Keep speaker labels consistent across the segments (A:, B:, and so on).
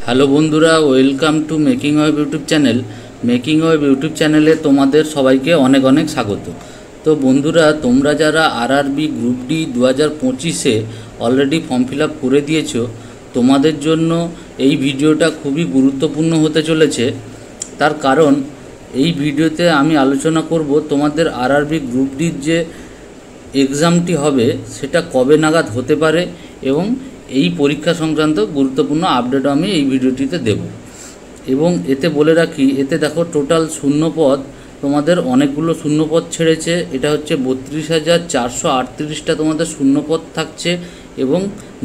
A: Hello বন্ধুরা, welcome to making web YouTube channel. Making web YouTube চ্যানেলে তোমাদের সবাইকে অনেক অনেক স্বাগত। তো বন্ধুরা, তোমরা যারা আরআরবি গ্রুপ ডি 2025-এ অলরেডি ফর্ম ফিল আপ করে দিয়েছো, তোমাদের জন্য এই ভিডিওটা খুবই গুরুত্বপূর্ণ হতে চলেছে। তার কারণ এই ভিডিওতে আমি আলোচনা করব তোমাদের আরআরবি গ্রুপ ডির যে এক্সামটি হবে সেটা কবে নাগাদ হতে পারে এবং এই পরীক্ষা সংক্রান্ত গুরুত্বপূর্ণ আপডেটও আমি এই ভিডিওটিতে দেব। এবং এতে বলে রাখি, এতে দেখো টোটাল শূন্যপদ তোমাদের অনেকগুলো শূন্যপদ ছেড়েছে। এটা হচ্ছে 32,438টা তোমাদের শূন্যপদ থাকছে এবং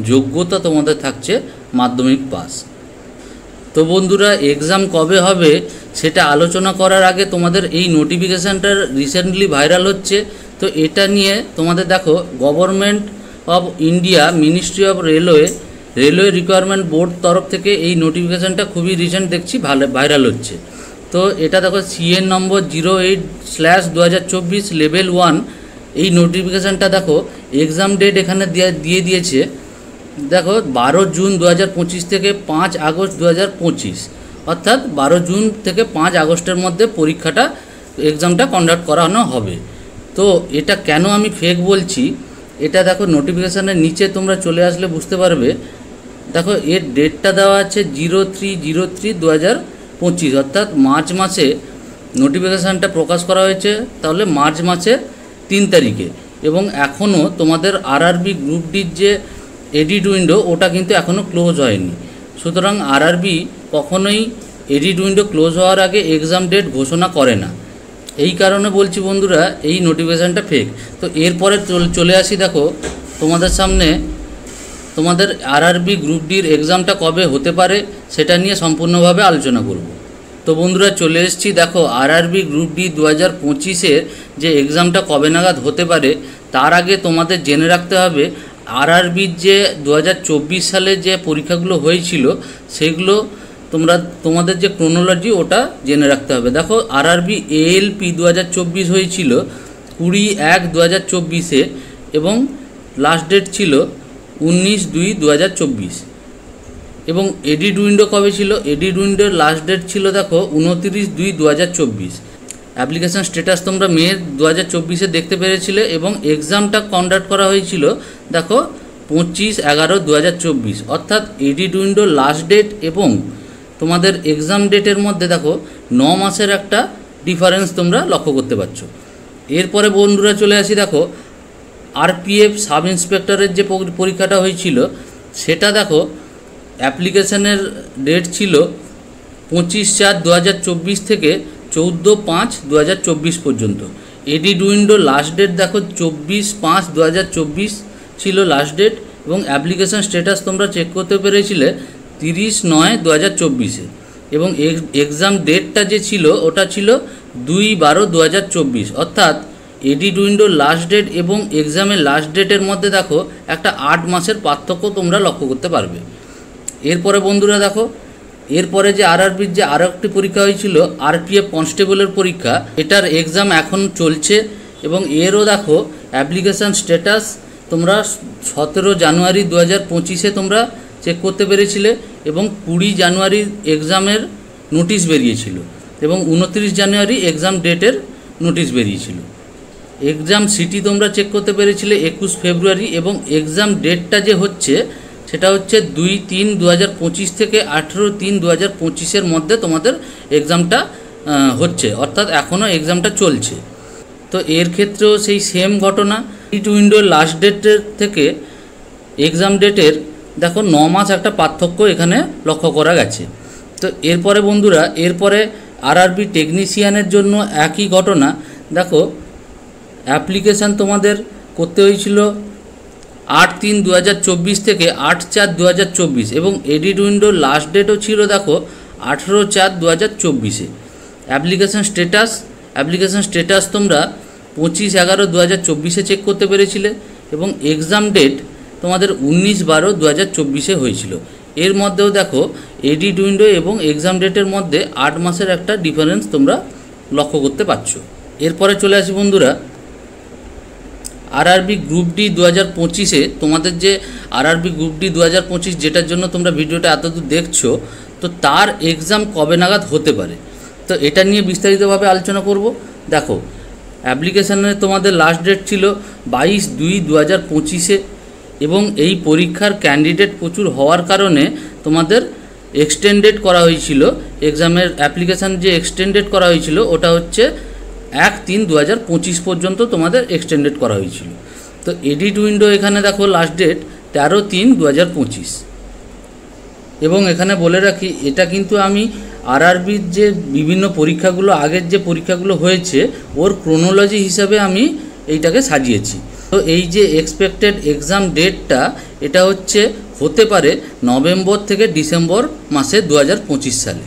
A: যোগ্যতা তোমাদের থাকছে মাধ্যমিক পাস। তো বন্ধুরা, এক্সাম কবে হবে সেটা আলোচনা করার আগে তোমাদের এই নোটিফিকেশানটা রিসেন্টলি ভাইরাল হচ্ছে। তো এটা নিয়ে তোমাদের দেখো, government of India ministry of railway requirement board তরফ থেকে এই নোটিফিকেশানটা খুবই রিসেন্ট দেখছি ভাইরাল হচ্ছে। তো এটা দেখো CN নম্বর 08/2024 লেভেল 1। এই নোটিফিকেশানটা দেখো এক্সাম ডেট এখানে দিয়ে দিয়েছে। দেখো 12 জুন 2025 থেকে 5 আগস্ট 2025, অর্থাৎ 12 জুন থেকে 5 আগস্টের মধ্যে এক্সামটা কন্ডাক্ট করানো হবে। তো এটা কেন আমি ফেক বলছি, এটা দেখো নোটিফিকেশানের নিচে তোমরা চলে আসলে বুঝতে পারবে। দেখো এর ডেটটা দেওয়া আছে 03/03/2025, অর্থাৎ মার্চ মাসে নোটিফিকেশানটা প্রকাশ করা হয়েছে, তাহলে মার্চ মাসের 3 তারিখে। এবং এখনও তোমাদের আরআরবি গ্রুপ ডির যে এডিট উইন্ডো ওটা কিন্তু এখনও ক্লোজ হয়নি। সুতরাং আরআরবি কখনোই এডিট উইন্ডো ক্লোজ হওয়ার আগে এক্সাম ডেট ঘোষণা করে না। এই কারণে বলছি বন্ধুরা, এই নোটিফিকেশানটা ফেক। তো এরপরে চলে আসি, দেখো তোমাদের সামনে তোমাদের আরআরবি গ্রুপ ডির এক্সামটা কবে হতে পারে সেটা নিয়ে সম্পূর্ণভাবে আলোচনা করব। তো বন্ধুরা, চলে এসেছি। দেখো আরআরবি গ্রুপ ডি 2025-এর যে এক্সামটা কবে নাগাদ হতে পারে, তার আগে তোমাদের জেনে রাখতে হবে আরআরবির যে 2024 সালে যে পরীক্ষাগুলো হয়েছিল সেগুলো তোমাদের যে ক্রোনোলজি ওটা জেনে রাখতে হবে। দেখো আরআরবি ALP 2024 হয়েছিল 20/1/2024-এ এবং লাস্ট ডেট ছিল 19/2/2024। এবং এডিট উইন্ডো কবে ছিল? এডিট উইন্ডোর লাস্ট ডেট ছিল দেখো 29/2/2024। অ্যাপ্লিকেশান স্ট্যাটাস তোমরা মে 2024-এ দেখতে পেরেছিলে এবং এক্সামটা কন্ডাক্ট করা হয়েছিল দেখো 25/11/2024। অর্থাৎ এডিট উইন্ডো লাস্ট ডেট এবং তোমাদের এক্সাম ডেটের মধ্যে দেখো 9 মাসের একটা ডিফারেন্স তোমরা লক্ষ্য করতে পারছো। এরপরে বন্ধুরা চলে আসি, দেখো RPF সাব ইন্সপেক্টরের যে পরীক্ষাটা হয়েছিল সেটা দেখো অ্যাপ্লিকেশানের ডেট ছিল 25/4/2024 থেকে 14/5/2024 পর্যন্ত। এডিট উইন্ডো লাস্ট ডেট দেখো 24/5/2024 ছিল লাস্ট ডেট এবং অ্যাপ্লিকেশান স্ট্যাটাস তোমরা চেক করতে পেরেছিলে 30/9/2024-এ এবং এক্সাম ডেটটা যে ছিল ওটা ছিল 2/12/2024। অর্থাৎ এডিট উইন্ডো লাস্ট ডেট এবং এক্সামের লাস্ট ডেটের মধ্যে দেখো একটা 8 মাসের পার্থক্য তোমরা লক্ষ্য করতে পারবে। এরপরে বন্ধুরা দেখো, এরপরে যে আরআরবির যে আরও একটি পরীক্ষা হয়েছিল RPF কনস্টেবলের পরীক্ষা, এটার এক্সাম এখন চলছে এবং এরও দেখো অ্যাপ্লিকেশান স্ট্যাটাস তোমরা 17 জানুয়ারি 2025-এ তোমরা চেক করতে পেরেছিলে এবং 20 জানুয়ারি এক্সামের নোটিশ বেরিয়েছিল এবং 29 জানুয়ারি এক্সাম ডেটের নোটিশ বেরিয়েছিল। এক্সাম সিটি তোমরা চেক করতে পেরেছিলে 21 ফেব্রুয়ারি এবং এক্সাম ডেটটা যে হচ্ছে সেটা হচ্ছে 2/3/2025 থেকে 18/3/2025-এর মধ্যে তোমাদের এক্সামটা হচ্ছে, অর্থাৎ এখনও এক্সামটা চলছে। তো এর ক্ষেত্রেও সেই সেম ঘটনা, এডিট উইন্ডোর লাস্ট ডেটের থেকে এক্সাম ডেটের দেখো 9 মাস একটা পার্থক্য এখানে লক্ষ্য করা গেছে। তো এরপরে বন্ধুরা, এরপরে আরআরবি টেকনিশিয়ানের জন্য একই ঘটনা। দেখো অ্যাপ্লিকেশান তোমাদের করতে হয়েছিল 8/3/2024 থেকে 8/4/2024 এবং এডিট উইন্ডোর লাস্ট ডেটও ছিল দেখো 18/4/2024-এ। অ্যাপ্লিকেশান স্ট্যাটাস তোমরা 25/11/2024-এ চেক করতে পেরেছিলে এবং এক্সাম ডেট তোমাদের 19/12/2024-এ হয়েছিল। এর মধ্যেও দেখো এডিট উইন্ডো এবং এক্সাম ডেটের মধ্যে 8 মাসের একটা ডিফারেন্স তোমরা লক্ষ্য করতে পারছো। এরপরে চলে আসি বন্ধুরা আরআরবি গ্রুপ ডি 2025-এ। তোমাদের যে আরআরবি গ্রুপ ডি 2025 যেটার জন্য তোমরা ভিডিওটা এতদূর দেখছো, তো তার এক্সাম কবে নাগাদ হতে পারে, তো এটা নিয়ে বিস্তারিতভাবে আলোচনা করব। দেখো, অ্যাপ্লিকেশানে তোমাদের লাস্ট ডেট ছিল 22/2/2025 এবং এই পরীক্ষার ক্যান্ডিডেট প্রচুর হওয়ার কারণে তোমাদের এক্সটেন্ডেড করা হয়েছিল। এক্সামের অ্যাপ্লিকেশান যে এক্সটেন্ডেড করা হয়েছিল ওটা হচ্ছে 1/3/2025 পর্যন্ত তোমাদের এক্সটেন্ডেড করা হয়েছিল। তো এডিট উইন্ডো এখানে দেখো লাস্ট ডেট 13/3/2025 এবং এখানে বলে রাখি এটা কিন্তু আমি আরআরবির যে বিভিন্ন পরীক্ষাগুলো আগের যে পরীক্ষাগুলো হয়েছে ওর ক্রোনোলজি হিসাবে আমি এইটাকে সাজিয়েছি। তো এই যে এক্সপেক্টেড এক্সাম ডেটটা এটা হতে পারে নভেম্বর থেকে ডিসেম্বর মাসে 2025 সালে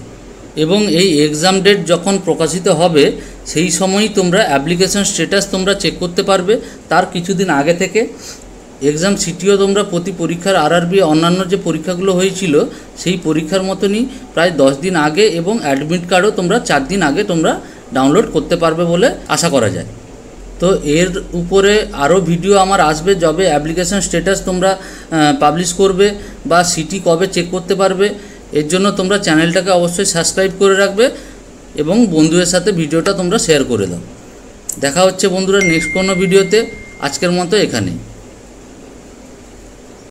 A: এবং এই এক্সাম ডেট যখন প্রকাশিত হবে সেই সময়ই তোমরা অ্যাপ্লিকেশন স্ট্যাটাস তোমরা চেক করতে পারবে। তার কিছুদিন আগে থেকে এক্সাম সিটিও তোমরা প্রতি পরীক্ষার আরআরবি অন্যান্য যে পরীক্ষাগুলো হয়েছিল সেই পরীক্ষার মতনই প্রায় 10 দিন আগে এবং অ্যাডমিট কার্ডও তোমরা 4 দিন আগে তোমরা ডাউনলোড করতে পারবে বলে আশা করা যায়। তো এর উপরে আরও ভিডিও আমার আসবে, যবে অ্যাপ্লিকেশন স্ট্যাটাস তোমরা পাবলিশ করবে বা সিটি কবে চেক করতে পারবে। এর জন্য তোমরা চ্যানেলটাকে অবশ্যই সাবস্ক্রাইব করে রাখবে এবং বন্ধুদের সাথে ভিডিওটা তোমরা শেয়ার করে দাও। দেখা হচ্ছে বন্ধুরা নেক্সট কোনো ভিডিওতে। আজকের মতো এখানেই।